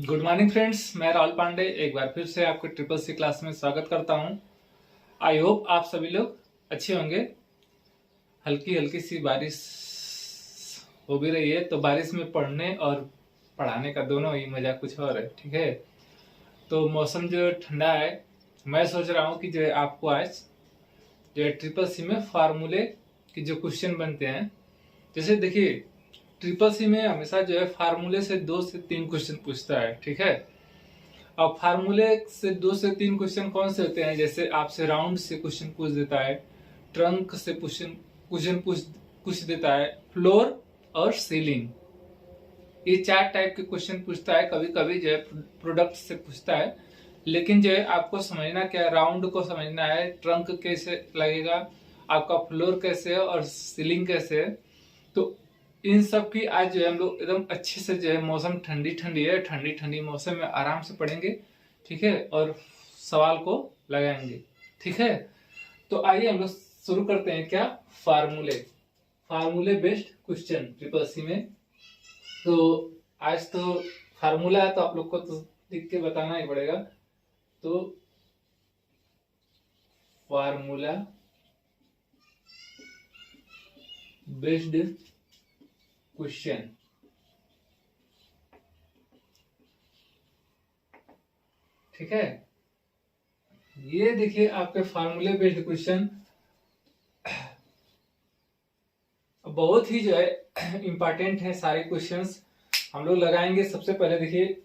Good morning friends, मैं राहुल पांडे एक बार फिर से आपको ट्रिपल सी क्लास में स्वागत करता हूं। आई होप आप सभी लोग अच्छे होंगे। हल्की हल्की सी बारिश हो भी रही है, तो बारिश में पढ़ने और पढ़ाने का दोनों ही मजा कुछ और है। ठीक है, तो मौसम जो ठंडा है, मैं सोच रहा हूँ कि जो है आपको आज जो है ट्रिपल सी में फार्मूले की जो क्वेश्चन बनते हैं, जैसे देखिए ट्रिपल सी में हमेशा जो है फार्मूले से 2 से 3 क्वेश्चन पूछता है। ठीक है, अब फार्मूले से 2 से 3 क्वेश्चन कौन से होते हैं, जैसे आपसे राउंड से क्वेश्चन पूछ देता है, ट्रंक से क्वेश्चन पूछ देता है, फ्लोर और सीलिंग, ये 4 टाइप के क्वेश्चन पूछता है। कभी कभी जो है प्रोडक्ट से पूछता है, लेकिन जो है आपको समझना क्या है, राउंड को समझना है, ट्रंक कैसे लगेगा, आपका फ्लोर कैसे है और सीलिंग कैसे है। तो इन सब की आज जो है हम लोग एकदम अच्छे से जो है, मौसम ठंडी ठंडी है, ठंडी ठंडी मौसम में आराम से पढ़ेंगे। ठीक है, और सवाल को लगाएंगे। ठीक है, तो आइए हम लोग शुरू करते हैं। क्या फार्मूले बेस्ड क्वेश्चन ट्रिपल सी में। तो आज तो फार्मूला है, तो आप लोग को तो लिख के बताना ही पड़ेगा। तो फार्मूला बेस्ड क्वेश्चन, ठीक है, ये देखिए आपके फार्मूले बेस्ड क्वेश्चन बहुत ही जो है इंपॉर्टेंट है। सारे क्वेश्चंस हम लोग लगाएंगे। सबसे पहले देखिए,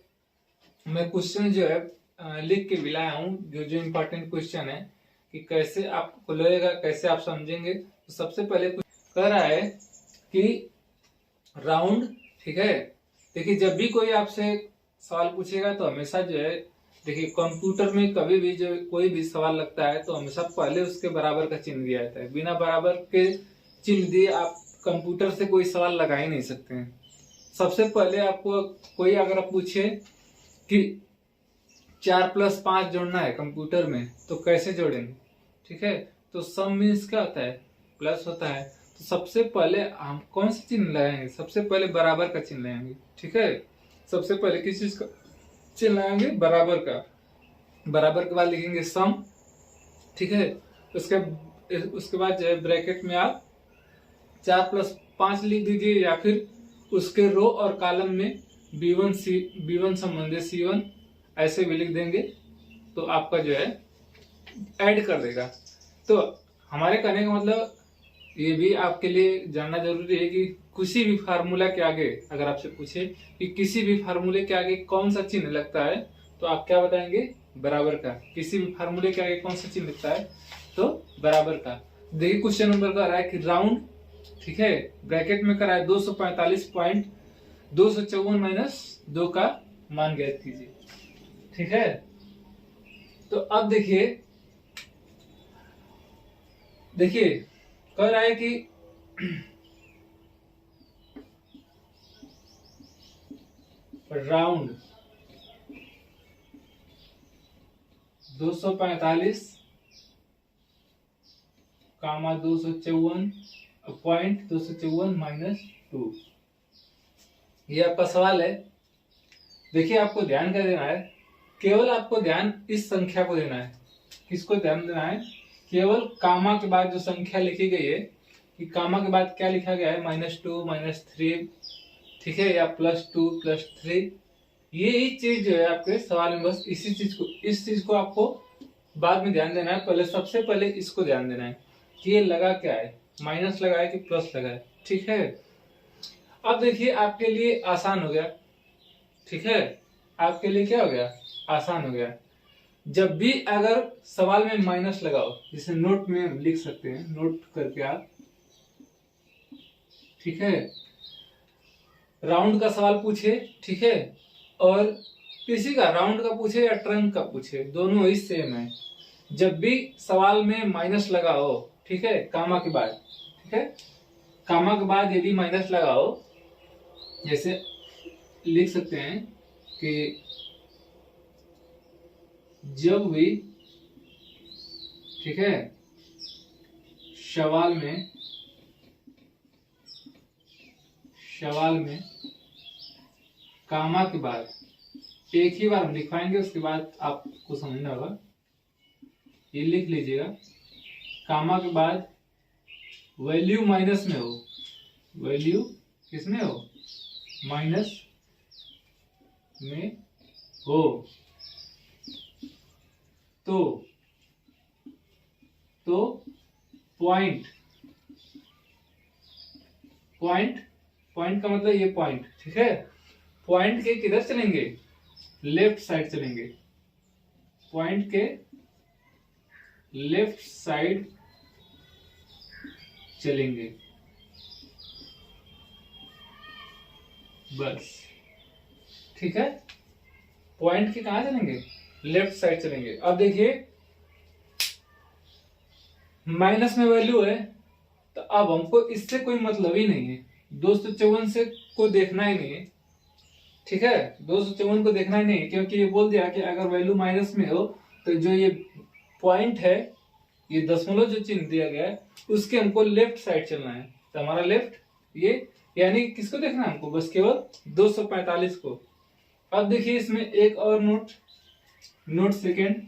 मैं क्वेश्चन जो है लिख के भी लाया हूं, जो जो इंपॉर्टेंट क्वेश्चन है कि कैसे आपको लगेगा, कैसे आप समझेंगे। तो सबसे पहले कह रहा है कि राउंड, ठीक है। देखिए जब भी कोई आपसे सवाल पूछेगा तो हमेशा जो है, देखिए कंप्यूटर में कभी भी जो कोई भी सवाल लगता है तो हमेशा पहले उसके बराबर का चिन्ह दिया जाता है। बिना बराबर के चिन्ह दिए आप कंप्यूटर से कोई सवाल लगा ही नहीं सकते हैं। सबसे पहले आपको कोई अगर आप पूछे कि 4+5 जोड़ना है कंप्यूटर में, तो कैसे जोड़ेंगे। ठीक है, तो सम मीन्स क्या होता है, प्लस होता है। तो सबसे पहले हम कौन सा चिन्ह लगाएंगे, सबसे पहले बराबर का चिन्ह लगाएंगे। ठीक है, सबसे पहले किस चीज का चिन्ह लगाएंगे, बराबर का। बराबर के बाद लिखेंगे सम। ठीक है, उसके बाद जो है ब्रैकेट में आप 4+5 लिख दीजिए, या फिर उसके रो और कॉलम में B1 संबंधित C1 ऐसे भी लिख देंगे, तो आपका जो है ऐड कर देगा। तो हमारे कहने का मतलब ये भी आपके लिए जानना जरूरी है कि किसी भी फार्मूला के आगे अगर आपसे पूछे कि किसी भी फार्मूले के आगे कौन सा चिन्ह लगता है, तो आप क्या बताएंगे, बराबर का। किसी भी फार्मूले के आगे कौन सा चिन्ह लगता है, तो बराबर का। देखिए क्वेश्चन नंबर का रहा है कि राउंड, ठीक है, ब्रैकेट में करा है 245.254 माइनस 2 का मान ज्ञात कीजिए। ठीक है, तो अब देखिए कह रहा है कि राउंड 245, 254.254 माइनस 2, ये आपका सवाल है। देखिए आपको ध्यान क्या देना है, केवल आपको ध्यान इस संख्या को देना है। किसको ध्यान देना है, केवल कामा के बाद जो संख्या लिखी गई है, कि कामा के बाद क्या लिखा गया है, -2 -3, ठीक है, या +2 +3, ये ही चीज जो है आपके सवाल में, बस इस चीज को आपको बाद में ध्यान देना है। पहले सबसे पहले इसको ध्यान देना है कि ये लगा क्या है, माइनस लगा है कि प्लस लगा है। ठीक है, अब देखिए आपके लिए आसान हो गया। ठीक है, आपके लिए क्या हो गया, आसान हो गया। जब भी अगर सवाल में माइनस लगाओ, जिसे नोट में हम लिख सकते हैं, नोट करके आप, ठीक है, राउंड का सवाल पूछे, ठीक है, और किसी का राउंड का पूछे या ट्रंक का पूछे, दोनों ही सेम है। जब भी सवाल में माइनस लगाओ, ठीक है, कामा के बाद, ठीक है, कामा के बाद यदि माइनस लगाओ, जैसे लिख सकते हैं कि जब भी, ठीक है, सवाल में कामा के बाद एक ही बार हम लिखवाएंगे, उसके बाद आपको समझना होगा। ये लिख लीजिएगा, कामा के बाद वैल्यू माइनस में हो, वैल्यू किसमें हो, माइनस में हो, तो पॉइंट, पॉइंट का मतलब ये पॉइंट, ठीक है। पॉइंट के किधर चलेंगे, लेफ्ट साइड चलेंगे, पॉइंट के लेफ्ट साइड चलेंगे, बस, ठीक है। पॉइंट के कहां चलेंगे, लेफ्ट साइड चलेंगे। अब देखिए माइनस में वैल्यू है, तो अब हमको इससे कोई मतलब ही नहीं है, 254 से को देखना ही नहीं है, ठीक है। 254 को देखना ही नहीं है, क्योंकि ये बोल दिया कि अगर वैल्यू माइनस में हो तो जो ये पॉइंट है, ये दशमलव जो चिन्ह दिया गया है, उसके हमको लेफ्ट साइड चलना है। तो हमारा लेफ्ट ये, यानी किसको देखना है हमको, बस केवल 245 को। अब देखिए इसमें एक और नोट सेकेंड,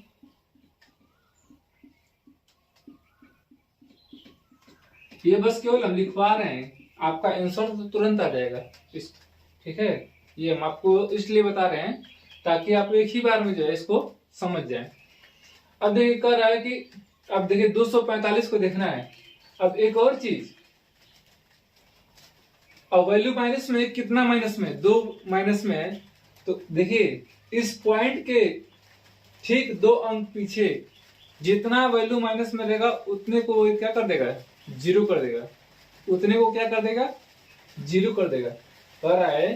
ये बस केवल हम लिखवा रहे हैं, आपका आंसर तो तुरंत आ जाएगा इस, ठीक है। ये हम आपको इसलिए बता रहे हैं ताकि आप एक ही बार में जो है इसको समझ जाए। अब देखिए कह रहा है कि, अब देखिए 245 को देखना है। अब एक और चीज, अब वैल्यू माइनस में, कितना माइनस में, 2 माइनस में है, तो देखिए इस पॉइंट के ठीक 2 अंक पीछे जितना वैल्यू माइनस में रहेगा उतने को वो क्या कर देगा, जीरो कर देगा, उतने को क्या कर देगा, जीरो कर देगा। कह रहा है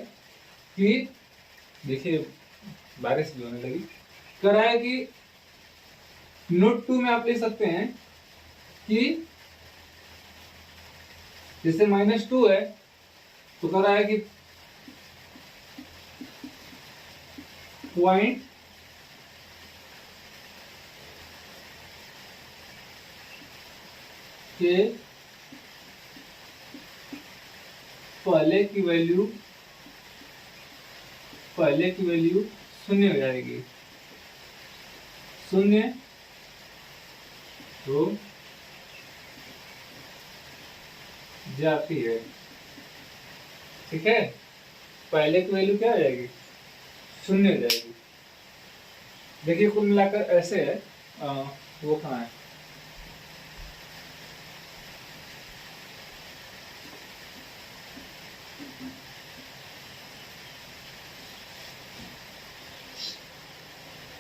कि, देखिए बारिश भी होने लगी, कह रहा है कि नोट 2 में आप ले सकते हैं कि जैसे -2 है, तो कह रहा है कि पॉइंट के पहले की वैल्यू शून्य हो जाएगी, शून्य हो जाती है, ठीक है। पहले की वैल्यू क्या हो जाएगी, शून्य हो जाएगी। देखिए कुल मिलाकर ऐसे है, वो कहाँ है,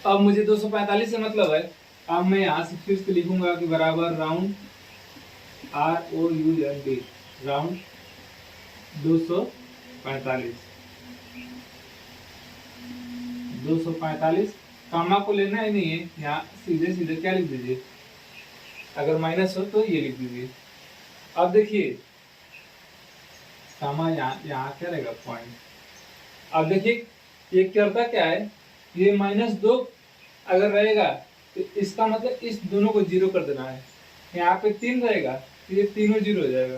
अब मुझे 245 से मतलब है। अब मैं यहां से फिर से लिखूंगा कि बराबर राउंड, ROUND, राउंड 245, कामा को लेना ही नहीं है, यहाँ सीधे सीधे क्या लिख दीजिए, अगर माइनस हो तो ये लिख दीजिए। अब देखिए कामा यहाँ क्या रहेगा, पॉइंट। अब देखिए ये करता क्या है, ये -2 अगर रहेगा तो इसका मतलब इस दोनों को जीरो कर देना है। यहाँ पे 3 रहेगा तो ये तीनों जीरो हो जाएगा,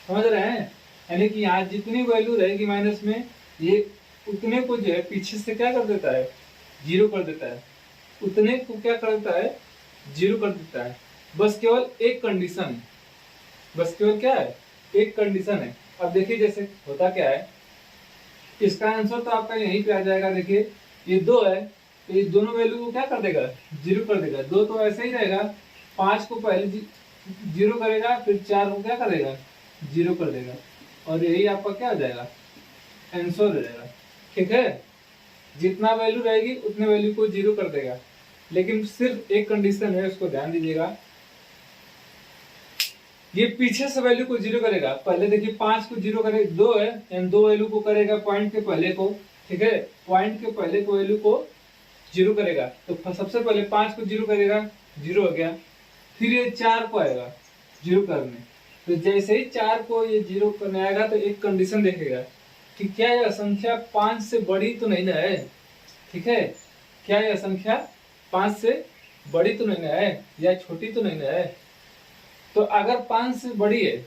समझ रहे हैं। यानी कि यहाँ जितनी वैल्यू रहेगी माइनस में, ये उतने को जो है पीछे से क्या कर देता है, जीरो कर देता है, उतने को क्या कर देता है, जीरो कर देता है। बस केवल एक कंडीशन, बस केवल क्या है, एक कंडीशन है। अब देखिए जैसे होता क्या है, इसका आंसर तो आपका यहीं पे आ जाएगा। देखिए ये 2 है, तो ये दोनों वैल्यू को क्या कर देगा, जीरो कर देगा। 2 तो ऐसे ही रहेगा, 5 को पहले जीरो करेगा, फिर 4 को क्या करेगा, जीरो कर देगा, और यही आपका क्या हो जाएगा, आंसर हो जाएगा, ठीक है। जितना वैल्यू रहेगी उतने वैल्यू को जीरो कर देगा, लेकिन सिर्फ एक कंडीशन है, उसको ध्यान दीजिएगा। ये पीछे से वैल्यू को जीरो करेगा। पहले देखिए 5 को जीरो करे, 2 है, यानी 2 वैल्यू को करेगा पॉइंट के पहले को, ठीक है। पॉइंट के पहले को वैल्यू को जीरो करेगा, तो सबसे पहले 5 को जीरो करेगा, जीरो हो गया। फिर ये 4 को आएगा जीरो करने, तो जैसे ही 4 को ये जीरो करने आएगा तो एक कंडीशन देखेगा कि क्या यह संख्या 5 से बड़ी तो नहीं ना है, ठीक है। क्या यह संख्या 5 से बड़ी तो नहीं ना है, या छोटी तो नहीं ना है। तो अगर 5 से बड़ी है,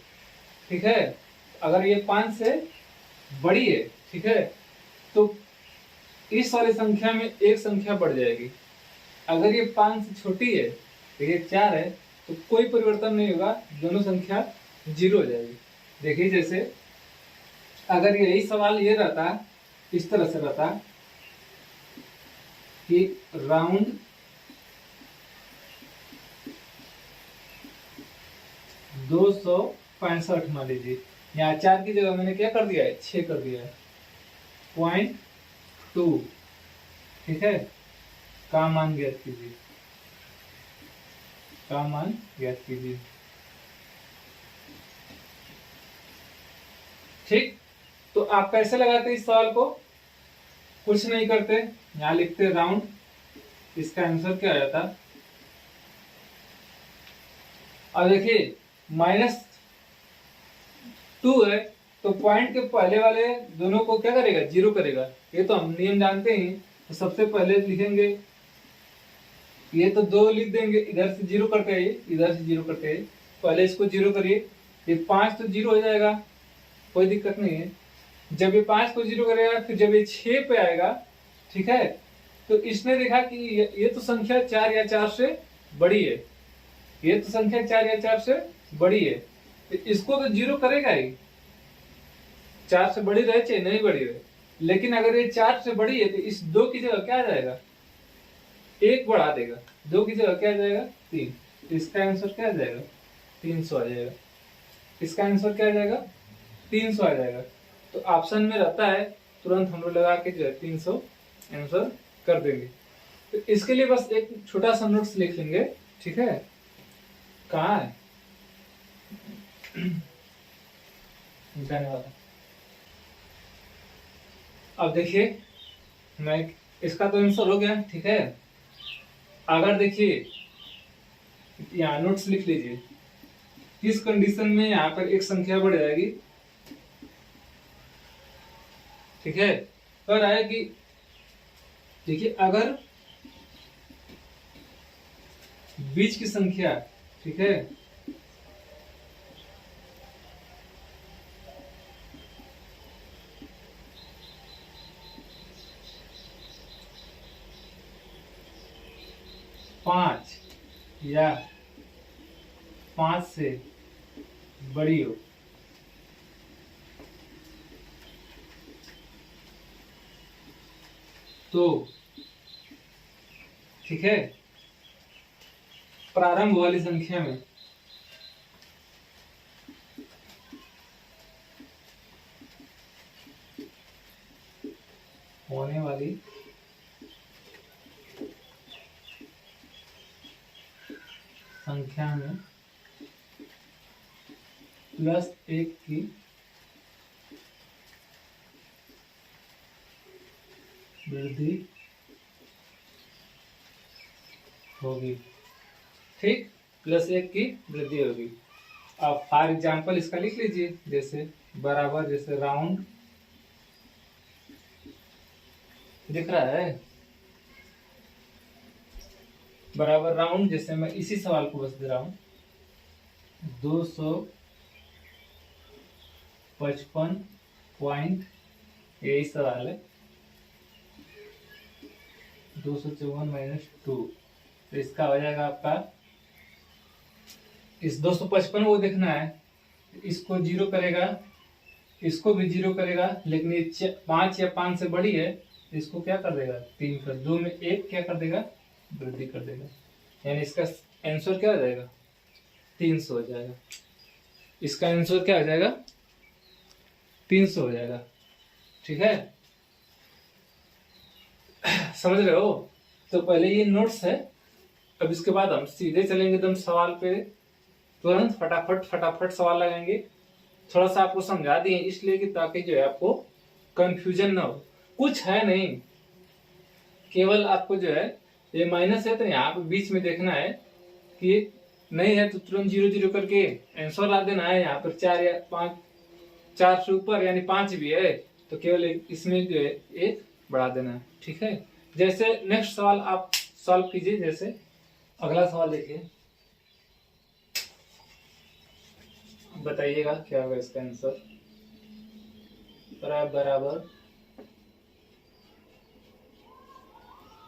ठीक है, अगर ये 5 से बड़ी है, ठीक है, तो इस वाली संख्या में एक संख्या बढ़ जाएगी। अगर ये 5 से छोटी है तो ये 4 है, तो कोई परिवर्तन नहीं होगा, दोनों संख्या 0 हो जाएगी। देखिए जैसे अगर यही सवाल ये रहता, इस तरह से रहता कि राउंड 265 मान लीजिए, यहाँ 4 की जगह मैंने क्या कर दिया है, 6 कर दिया है, 0.2, ठीक है। का मान ज्ञात कीजिए, का मान ज्ञात कीजिए, ठीक। तो आप कैसे लगाते इस सवाल को, कुछ नहीं करते, यहां लिखते राउंड, इसका आंसर क्या आ जाता। अब देखिए -2 है, तो पॉइंट के पहले वाले दोनों को क्या करेगा, 0 करेगा। ये तो हम नियम जानते हैं। तो सबसे पहले लिखेंगे, ये तो 2 लिख देंगे, इधर से 0 करते हैं, इधर से 0 करते हैं, पहले इसको 0 करिए। ये 5 तो 0 हो जाएगा, कोई दिक्कत नहीं है। जब ये 5 को 0 करेगा, फिर जब ये 6 पे आएगा, ठीक है, तो इसने देखा कि ये तो संख्या 4 या 4 से बड़ी है, ये तो संख्या 4 या 4 से बड़ी है, तो इसको तो 0 करेगा ही, 4 से बड़ी रहे चाहे नहीं बड़ी रहे। लेकिन अगर ये 4 से बड़ी है तो इस 2 की जगह क्या आ जाएगा, 1 बढ़ा देगा, 2 की जगह क्या आ जाएगा, 3। इसका आंसर क्या आ जाएगा, 300 आ जाएगा। इसका आंसर क्या आ जाएगा, 300 आ जाएगा। तो ऑप्शन में रहता है, तुरंत हम लोग लगा के जो है 300 आंसर कर देंगे। तो इसके लिए बस एक छोटा सा नोट्स लिख लेंगे, ठीक है। कहाँ है, धन्यवाद। अब देखिए, मैं इसका तो आंसर हो गया, ठीक है। अगर देखिए यहाँ नोट्स लिख लीजिए, किस कंडीशन में यहाँ पर एक संख्या बढ़ जाएगी, ठीक है। पर आएगी, देखिए अगर बीच की संख्या, ठीक है, पांच या 5 से बड़ी हो, तो ठीक है, प्रारंभ वाली संख्या में होने वाली संख्या में +1 की वृद्धि होगी, ठीक, +1 की वृद्धि होगी। अब फॉर एग्जाम्पल इसका लिख लीजिए, जैसे बराबर, जैसे राउंड, दिख रहा है, बराबर राउंड, जैसे मैं इसी सवाल को बस दे रहा हूं, 255 पॉइंट, यही सवाल है, 254 - 2, तो इसका हो जाएगा आपका, इस 255 को देखना है, इसको 0 करेगा, इसको भी 0 करेगा, लेकिन ये 5 या 5 से बड़ी है, इसको क्या कर देगा, 3 कर 2 में 1 क्या कर देगा, वृद्धि कर देगा, यानी इसका आंसर क्या हो जाएगा, 300 हो जाएगा। इसका आंसर क्या हो जाएगा, 300 हो जाएगा, ठीक है। समझ रहे हो। तो पहले ये नोट्स है, अब इसके बाद हम सीधे चलेंगे एकदम सवाल पे, तुरंत फटाफट सवाल लगाएंगे। थोड़ा सा आपको समझा दिए इसलिए कि ताकि जो है आपको कंफ्यूजन ना हो, कुछ है नहीं, केवल आपको जो है ये माइनस है तो यहाँ पे बीच में देखना है कि नहीं है तो तुरंत 0 0 करके आंसर ला देना है। यहाँ पर 4 या 5, 4 से ऊपर यानी 5 भी है तो केवल इसमें जो है 1 बढ़ा देना है, ठीक है। जैसे नेक्स्ट सवाल आप सॉल्व कीजिए, जैसे अगला सवाल देखिए, बताइएगा क्या होगा इसका आंसर। बराबर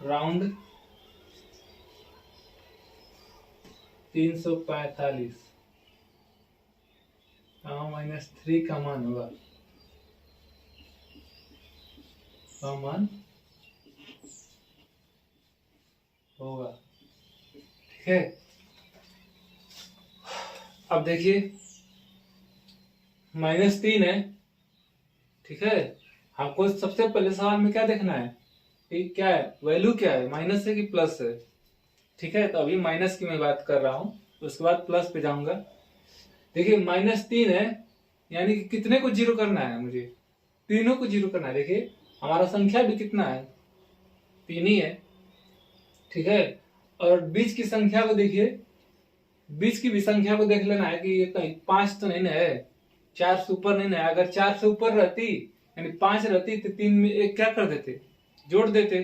राउंड 345 -3 का मान होगा, का मान होगा। ठीक है, अब देखिए -3 है। ठीक है, आपको सबसे पहले सवाल में क्या देखना है कि क्या है, वैल्यू क्या है, माइनस है कि प्लस है। ठीक है, तो अभी माइनस की मैं बात कर रहा हूं, उसके बाद प्लस पे जाऊंगा। देखिए -3 है, यानी कि कितने को जीरो करना है, मुझे तीनों को जीरो करना है। देखिए हमारा संख्या भी कितना है, 3 ही है। ठीक है, और बीच की संख्या को देखिए, बीच की भी संख्या को देख लेना है कि ये कहीं 5 तो नहीं ना है, 4 से ऊपर नहीं ना है। अगर 4 से ऊपर रहती यानी 5 रहती तो 3 में एक क्या कर देते, जोड़ देते।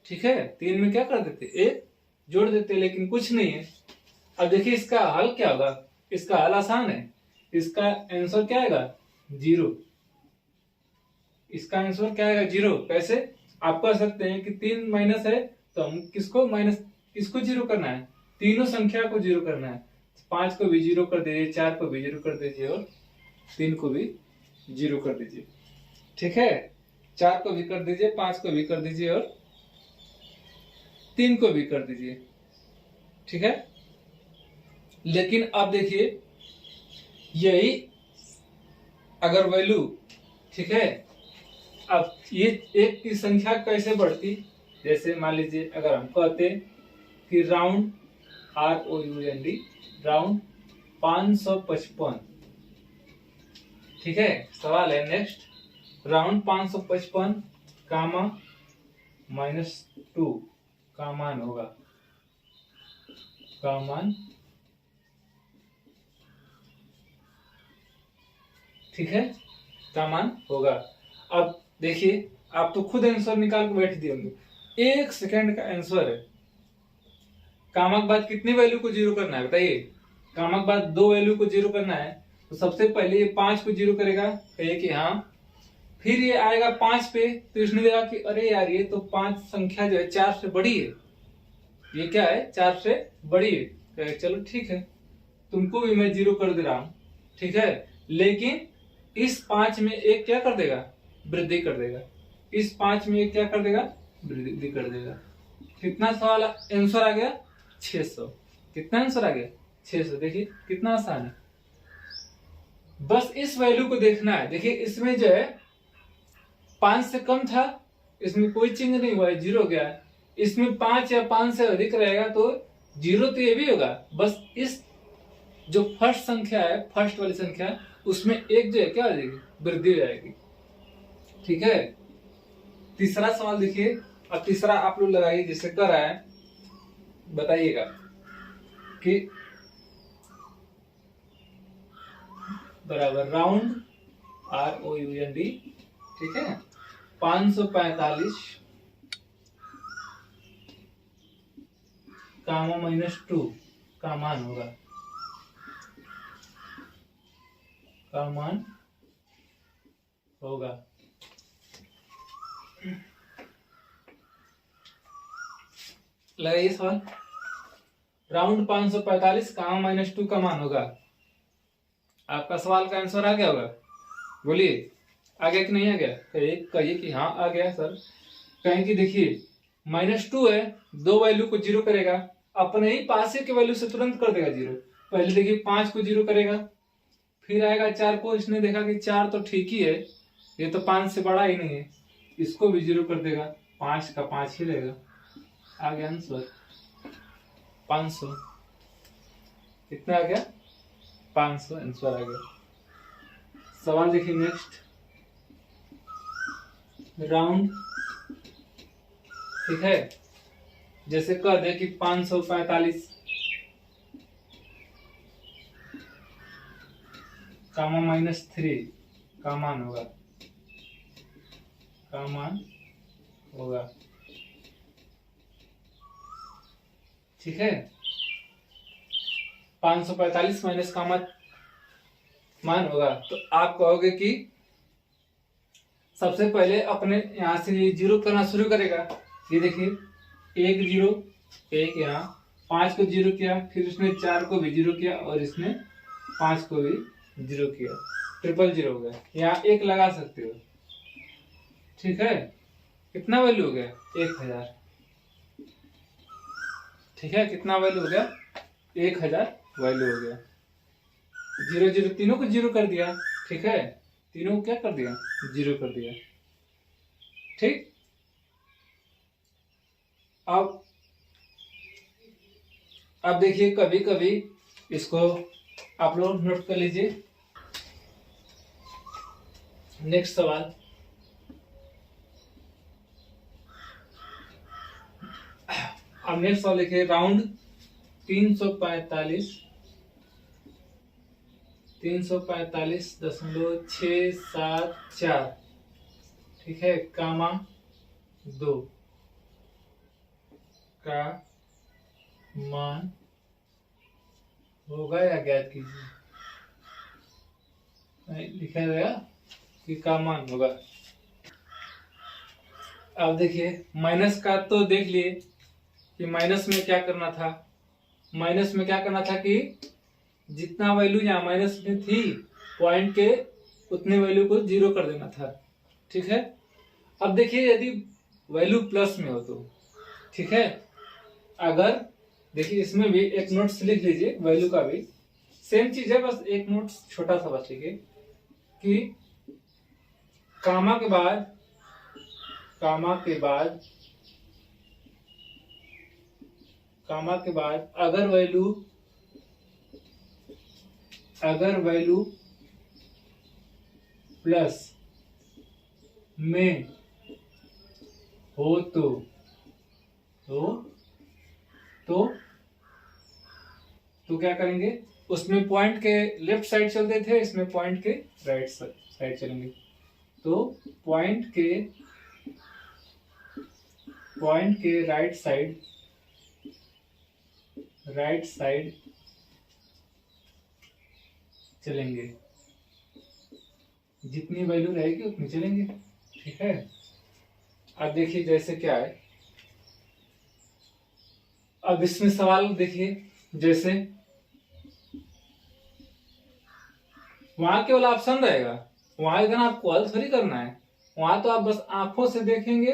ठीक है, 3 में क्या कर देते, एक जोड़ देते, लेकिन कुछ नहीं है। अब देखिए इसका हल क्या होगा, इसका हल आसान है, इसका आंसर क्या आएगा, 0। इसका आंसर क्या आएगा, 0। कैसे, आप कह सकते हैं कि 3 माइनस है तो हम किसको जीरो करना है, तीनों संख्या को जीरो करना है। 5 को भी जीरो कर दीजिए, 4 को भी जीरो कर दीजिए और 3 को भी जीरो कर दीजिए। ठीक है, 4 को भी कर दीजिए, 5 को भी कर दीजिए और 3 को भी कर दीजिए। ठीक है, लेकिन अब देखिए यही अगर वैल्यू, ठीक है, अब ये एक की संख्या कैसे बढ़ती, जैसे मान लीजिए अगर हम कहते कि राउंड ROUND राउंड 555। ठीक है, सवाल है नेक्स्ट, राउंड 555 कामा -2 का मान होगा, का मान। ठीक है, का मान होगा। अब देखिए आप तो खुद आंसर निकाल के बैठ दिए होंगे, 1 सेकंड का आंसर है। कामक बाद कितनी वैल्यू को जीरो करना है बताइए, कामक बाद 2 वैल्यू को जीरो करना है। तो सबसे पहले ये 5 को जीरो करेगा, कहिए कि हाँ, फिर ये आएगा 5 पे, तो इसने देखा कि अरे यार ये तो 5 संख्या जो है 4 से बड़ी है, ये क्या है 4 से बड़ी है। कहे चलो ठीक है, तुमको भी मैं जीरो कर दे रहा हूं। ठीक है, लेकिन इस 5 में एक क्या कर देगा, वृद्धि कर देगा। इस 5 में एक क्या कर देगा, वृद्धि कर देगा। कितना सवाल आंसर आ गया, 600। कितना आंसर आ गया, 600। देखिए कितना आसान है, बस इस वैल्यू को देखना है। देखिए इसमें जो है 5 से कम था, इसमें कोई चेंज नहीं हुआ है, 0 गया है। इसमें 5 या 5 से अधिक रहेगा तो 0 तो ये भी होगा। बस इस जो फर्स्ट संख्या है, फर्स्ट वाली संख्या, उसमें एक जो है क्या हो जाएगी, वृद्धि हो जाएगी। ठीक है, तीसरा सवाल देखिए, अब तीसरा आप लोग लगाइए जिससे कर रहा है, बताइएगा कि बराबर राउंड ROUND, ठीक है, 545 कामा -2 का मान होगा, का मान होगा। लगाइए सवाल, राउंड 545 कामा -2 का मान होगा। आपका सवाल का आंसर आ गया होगा, बोलिए आ गया कि नहीं आ गया, कहिए कि हाँ आ गया सर। कहें कि देखिए -2 है, 2 वैल्यू को जीरो करेगा, अपने ही पास के वैल्यू से तुरंत कर देगा जीरो। पहले देखिए 5 को जीरो करेगा, फिर आएगा 4 को, इसने देखा कि 4 तो ठीक ही है, ये तो 5 से बड़ा ही नहीं है, इसको भी जीरो कर देगा, 5 का 5 ही रहेगा। आ गया आंसर 500। कितना आ गया, 500 आंसर आ गया। सवाल देखिए नेक्स्ट, राउंड, ठीक है, जैसे कह दे कि 545 कामा -3 का मान होगा, का मान होगा। ठीक है, 545 माइनस का मान होगा, तो आप कहोगे कि सबसे पहले अपने यहां से जीरो करना शुरू करेगा, ये देखिए 1 0 1 यहाँ, 5 को 0 किया, फिर उसने 4 को भी 0 किया और इसने 5 को भी 0 किया, 000 हो गया। यहाँ 1 लगा सकते हो, ठीक है। कितना वैल्यू हो गया? 1000, ठीक है। कितना वैल्यू हो गया? 1000 वैल्यू हो गया। 0 0 तीनों को 0 कर दिया, ठीक है। तीनों को क्या कर दिया? 0 कर दिया, ठीक। अब देखिए कभी कभी इसको आप लोग नोट कर लीजिए। नेक्स्ट सवाल, अब नेक्स्ट सवाल लिखिए, राउंड 345.674, ठीक है, कामा 2 का मान होगा या ज्ञात कीजिए। लिखा गया कि का मान होगा। अब देखिए माइनस का तो देख लिए कि माइनस में क्या करना था। माइनस में क्या करना था कि जितना वैल्यू यहाँ माइनस में थी पॉइंट के उतने वैल्यू को 0 कर देना था, ठीक है। अब देखिए यदि वैल्यू प्लस में हो तो, ठीक है। अगर देखिए इसमें भी एक नोट्स लिख लीजिए, वैल्यू का भी सेम चीज है, बस एक नोट्स छोटा सा बस लिखिए कि कामा के बाद अगर वैल्यू प्लस में हो तो क्या करेंगे? उसमें पॉइंट के लेफ्ट साइड चलते थे, इसमें पॉइंट के राइट साइड चलेंगे। तो पॉइंट के राइट साइड चलेंगे, जितनी वैल्यू रहेगी उतनी चलेंगे, ठीक है। अब देखिए जैसे क्या है, अब इसमें सवाल देखिए, जैसे वहां केवल ऑप्शन रहेगा, वहां इतना आपको हल थोड़ी करना है। वहां तो आप बस आंखों से देखेंगे,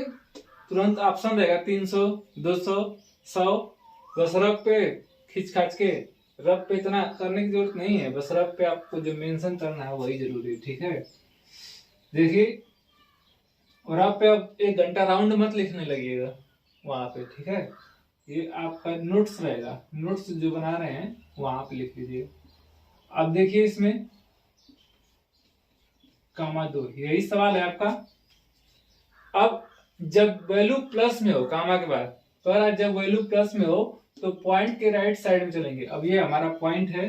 तुरंत ऑप्शन रहेगा 300 200 100, बस रफ पे खींच खाच के, रफ पे इतना करने की जरूरत नहीं है, बस रफ पे आपको जो मेंशन करना है वही जरूरी है, ठीक है। देखिए और आप पे अब 1 घंटा राउंड मत लिखने लगिएगा वहां पे, ठीक है। ये आपका नोट्स रहेगा, नोट्स जो बना रहे हैं वहां पे लिख लीजिए। अब देखिए इसमें कामा 2, यही सवाल है आपका। अब जब वैल्यू प्लस में हो कामा के बाद, तो जब वैल्यू प्लस में हो तो पॉइंट के राइट साइड में चलेंगे। अब ये हमारा पॉइंट है,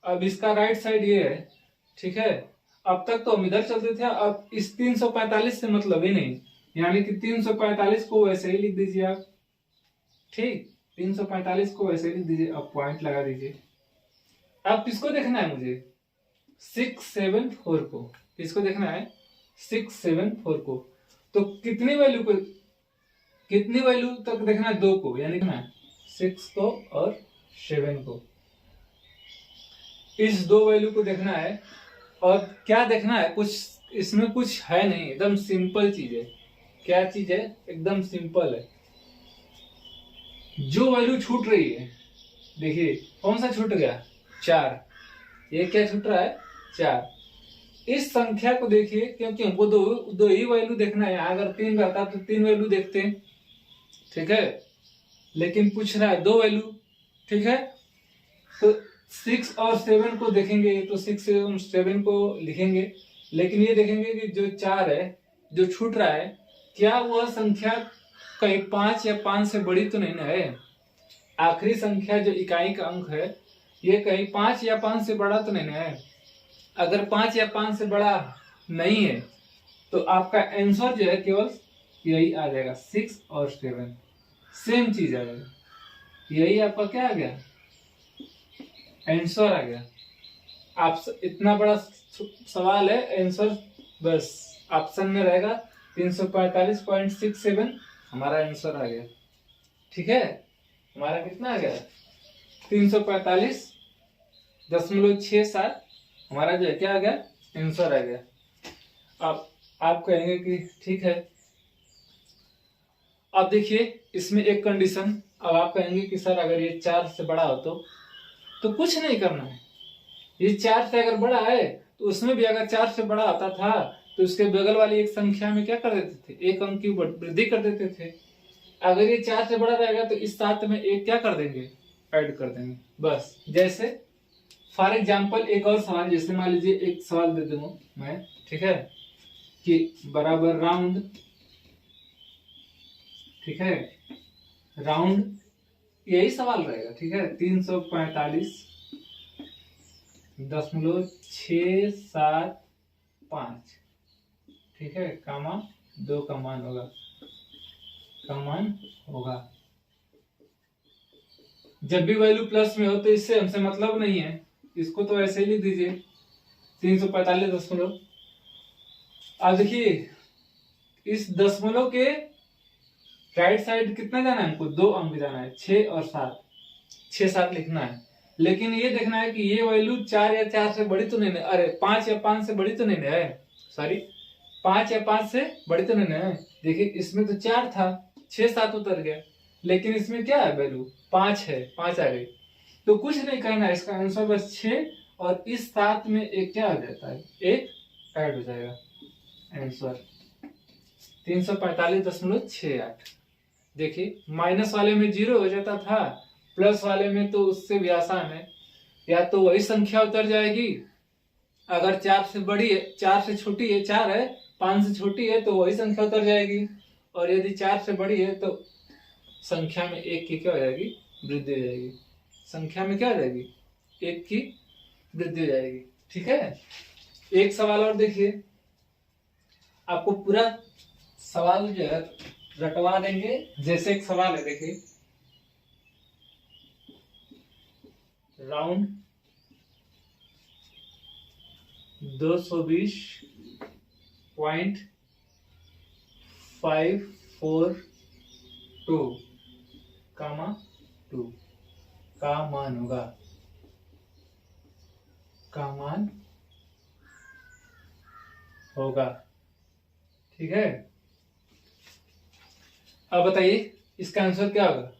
अब इसका राइट साइड ये है, ठीक है। अब तक तो हम इधर चलते थे, अब इस 345 से मतलब ही नहीं, यानी कि 345 को वैसे ही लिख दीजिए आप, ठीक। 345 को वैसे ही लिख दीजिए, अब पॉइंट लगा दीजिए। अब किसको देखना है मुझे? 674 को। किसको देखना है? 674 को। तो कितनी वैल्यू तक देखना है? 2 को, यानी 6 को और 7 को, इस 2 वैल्यू को देखना है। और क्या देखना है? कुछ इसमें कुछ है नहीं, एकदम सिंपल चीज है। क्या चीज है? एकदम सिंपल है। जो वैल्यू छूट रही है, देखिए कौन सा छूट गया? 4। ये क्या छूट रहा है? 4। इस संख्या को देखिए, क्योंकि हमको दो ही वैल्यू देखना है। अगर 3 रहता तो 3 वैल्यू देखते हैं, ठीक है। लेकिन पूछ रहा है 2 वैल्यू, ठीक है। तो 6 और 7 को देखेंगे, तो 6 और 7 को लिखेंगे, लेकिन ये देखेंगे कि जो 4 है जो छूट रहा है, क्या वह संख्या कहीं 5 या 5 से बड़ी तो नहीं ना है? आखिरी संख्या जो इकाई का अंक है, ये कहीं 5 या 5 से बड़ा तो नहीं ना है? अगर 5 या 5 से बड़ा नहीं है तो आपका आंसर जो है केवल यही आ जाएगा, 6 और 7 सेम चीज आ जाएगा। यही आपका क्या आ गया? आंसर आ गया। आप इतना बड़ा सवाल है, आंसर बस ऑप्शन में रहेगा 345.67 हमारा आंसर आ गया। ठीक है, हमारा कितना आ गया 345.67 हमारा जो है क्या आ गया आंसर आ गया। अब आप कहेंगे कि ठीक है, अब देखिए इसमें एक कंडीशन। अब आप कहेंगे कि सर अगर ये 4 से बड़ा हो तो कुछ नहीं करना है। ये 4 से अगर बड़ा है तो उसमें भी अगर 4 से बड़ा आता था तो उसके बगल वाली एक संख्या में क्या कर देते थे, एक अंक की वृद्धि कर देते थे। अगर ये 4 से बड़ा रहेगा तो इस साथ में एक क्या कर देंगे, ऐड कर देंगे बस। जैसे फॉर एग्जाम्पल एक और सवाल, जैसे मान लीजिए एक सवाल दे दूंगा मैं, ठीक है, कि बराबर राउंड, ठीक है, राउंड यही सवाल रहेगा। ठीक है, 345.675, ठीक है, कामा 2 का मान होगा, जब भी वैल्यू प्लस में हो तो इससे हमसे मतलब नहीं है, इसको तो ऐसे ही लिख दीजिए 345 दशमलव। अब देखिए इस दशमलव के राइट साइड कितना जाना है हमको, 2 अंक जाना है, 6 और 7, 6 7 लिखना है। लेकिन ये देखना है कि ये वैल्यू 4 या 4 से बड़ी तो नहीं है, अरे 5 या 5 से बड़ी तो नहीं है, सॉरी 5 या 5 से बड़ी तो नहीं है। देखिए इसमें तो 4 था, 6 7 उतर गया, लेकिन इसमें क्या है वैल्यू 5 है, 5 आ गई। तो कुछ नहीं करना है, इसका आंसर बस 6 और इस 7 में एक क्या आ जाता है, एक ऐड हो जाएगा। आंसर 345.68। देखिए माइनस वाले में 0 हो जाता था, प्लस वाले में तो उससे भी आसान है, या तो वही संख्या उतर जाएगी, अगर 4 से बड़ी है, 4 से छोटी है, 4 है, 5 से छोटी है तो वही संख्या उतर जाएगी, और यदि 4 से बड़ी है तो संख्या में एक की क्या हो जाएगी, वृद्धि हो जाएगी। संख्या में क्या हो जाएगी, एक की वृद्धि हो जाएगी। ठीक है, एक सवाल और देखिए, आपको पूरा सवाल जो है रटवा देंगे। जैसे एक सवाल है, देखिए राउंड 220.542 कामा 2 का मान होगा, ठीक है। अब बताइए इसका आंसर क्या होगा,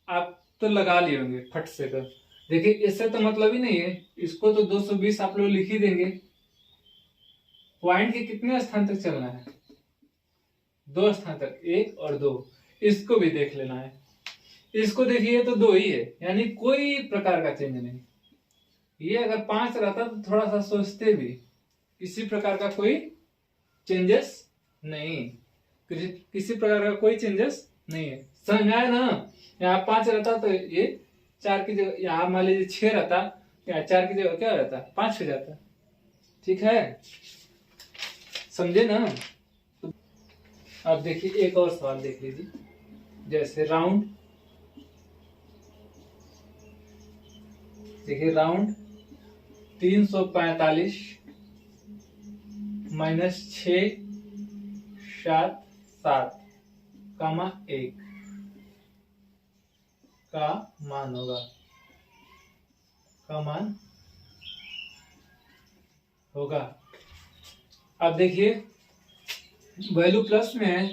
आप तो लगा लिए होंगे फट से कर। देखिए इससे तो मतलब ही नहीं है, इसको तो 220 आप लोग लिख ही देंगे। पॉइंट के कितने स्थान तक चलना है, 2 स्थान तक, 1 और 2। इसको भी देख लेना है, इसको देखिए तो 2 ही है, यानी कोई प्रकार का चेंज नहीं। ये अगर 5 रहता तो थोड़ा सा सोचते भी, किसी प्रकार का कोई चेंजेस नहीं, किसी प्रकार का कोई चेंजेस नहीं है। समझ में आया ना, यहाँ 5 रहता तो ये 4 की जगह, यहाँ मान लीजिए 6 रहता, यहाँ 4 की जगह क्या रहता, 5 हो जाता। ठीक है, समझे ना। अब देखिए एक और सवाल देख लीजिए, जैसे राउंड, देखिए राउंड 345 माइनस 677 कामा 1 का मान होगा, अब देखिए वैल्यू प्लस में है,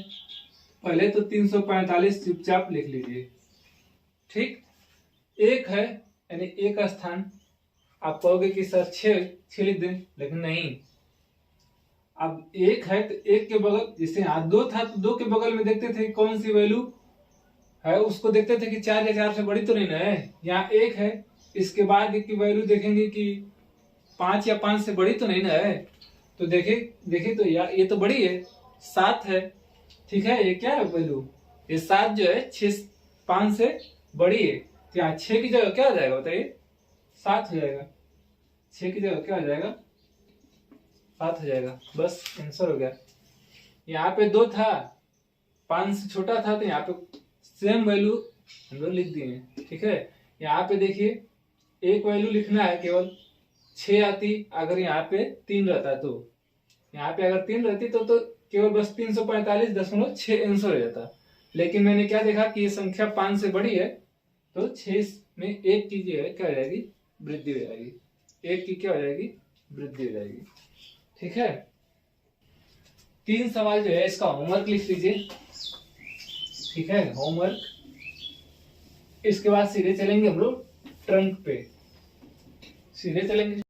पहले तो 345 चुपचाप लिख लीजिए। ठीक, एक है यानी एक स्थान, आप कहोगे कि सर 6 लिख दें, लेकिन नहीं। अब एक है तो एक के बगल, जैसे यहाँ 2 था तो 2 के बगल में देखते थे कौन सी वैल्यू है, उसको देखते थे कि 4 या 4 से बड़ी तो नहीं ना है। यहाँ 1 है, इसके बाद की वैल्यू देखेंगे कि 5 या 5 से बड़ी तो नहीं ना है, तो देखिए तो यार ये तो बड़ी है, 7 है। ठीक है, ये क्या है वैल्यू, ये 7 जो है 5 से बड़ी है, तो यहाँ 6 की जगह क्या हो जाएगा बताइए, 7 हो जाएगा। 6 की जगह क्या हो जाएगा, 7 हो जाएगा, बस आंसर हो गया। यहाँ पे 2 था, 5 से छोटा था, तो यहाँ पे सेम वैल्यू हम लोग लिख दिए। ठीक है, यहाँ पे देखिए एक वैल्यू लिखना है, केवल 6 आती, अगर यहाँ पे 3 रहता तो, यहाँ पे अगर 3 रहती तो केवल बस 345.6 आंसर हो जाता। लेकिन मैंने क्या देखा कि ये संख्या 5 से बड़ी है, तो 6 में 1 की जो है क्या हो जाएगी, वृद्धि हो जाएगी। 1 की क्या हो जाएगी, वृद्धि हो जाएगी। ठीक है, 3 सवाल जो है इसका होमवर्क लिख लीजिए। ठीक है, होमवर्क। इसके बाद सीधे चलेंगे हम लोग ट्रंक पे, सीधे चलेंगे।